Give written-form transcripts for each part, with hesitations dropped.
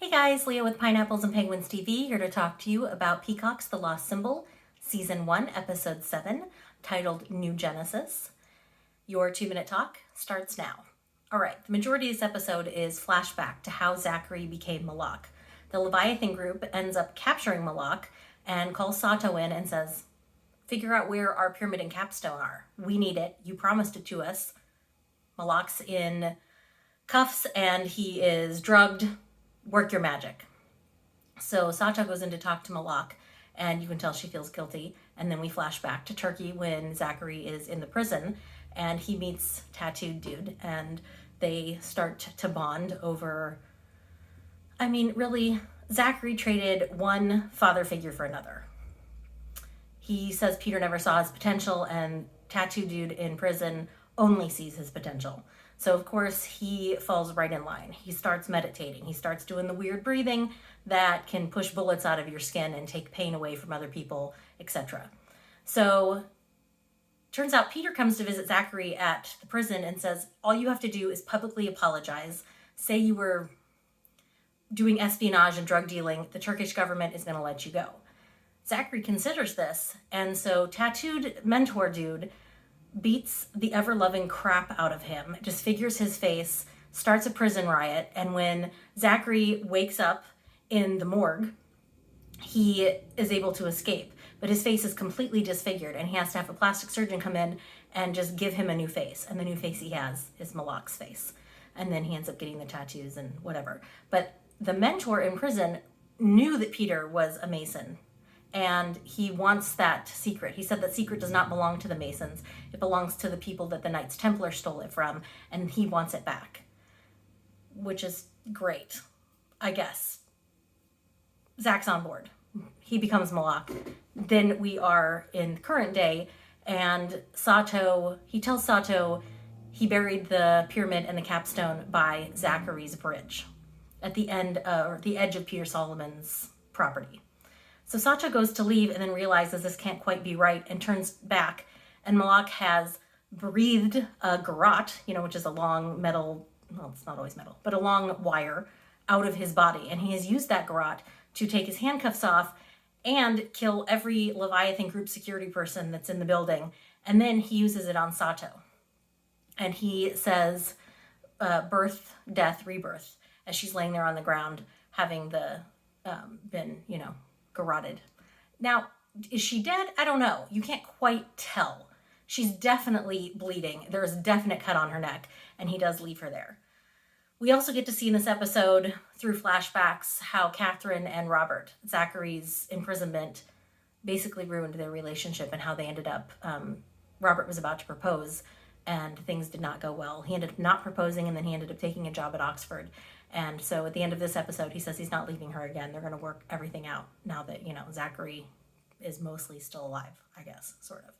Hey guys, Leah with Pineapples and Penguins TV here to talk to you about Peacock's The Lost Symbol, Season 1, Episode 7, titled New Genesis. Your 2-minute talk starts now. Alright, the majority of this episode is flashback to how Zachary became Malak. The Leviathan group ends up capturing Malak and calls Sato in and says, figure out where our pyramid and capstone are. We need it. You promised it to us. Malak's in cuffs and he is drugged. Work your magic. So Sato goes in to talk to Malak, and you can tell she feels guilty. And then we flash back to Turkey when Zachary is in the prison, and he meets Tattooed Dude, and they start to bond over, really, Zachary traded one father figure for another. He says Peter never saw his potential, and Tattooed Dude in prison only sees his potential. So of course he falls right in line. He starts meditating. He starts doing the weird breathing that can push bullets out of your skin and take pain away from other people, etc. So turns out Peter comes to visit Zachary at the prison and says, all you have to do is publicly apologize. Say you were doing espionage and drug dealing. The Turkish government is going to let you go. Zachary considers this, and so Tattooed Mentor Dude beats the ever-loving crap out of him, disfigures his face, starts a prison riot, and when Zachary wakes up in the morgue, he is able to escape, but his face is completely disfigured, and he has to have a plastic surgeon come in and just give him a new face, and the new face he has is Malak's face, and then he ends up getting the tattoos and whatever. But the mentor in prison knew that Peter was a Mason, and he wants that secret. He said that secret does not belong to the Masons. It belongs to the people that the Knights Templar stole it from, and he wants it back, which is great, I guess. Zach's on board. He becomes Malak. Then we are in current day, and he tells Sato he buried the pyramid and the capstone by Zachary's bridge at the edge of Peter Solomon's property. So Sato goes to leave and then realizes this can't quite be right and turns back, and Malak has breathed a garrote, which is a long metal, well, it's not always metal, but a long wire out of his body. And he has used that garrote to take his handcuffs off and kill every Leviathan group security person that's in the building. And then he uses it on Sato. And he says, birth, death, rebirth, as she's laying there on the ground, having been, garroted. Now, is she dead? I don't know. You can't quite tell. She's definitely bleeding. There's a definite cut on her neck, and he does leave her there. We also get to see in this episode, through flashbacks, how Catherine and Robert, Zachary's imprisonment, basically ruined their relationship, and how they ended up, Robert was about to propose, and things did not go well. He ended up not proposing, and then he ended up taking a job at Oxford. And so at the end of this episode, he says he's not leaving her again. They're going to work everything out now that, Zachary is mostly still alive, I guess, sort of.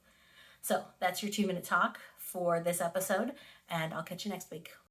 So that's your 2-minute talk for this episode, and I'll catch you next week.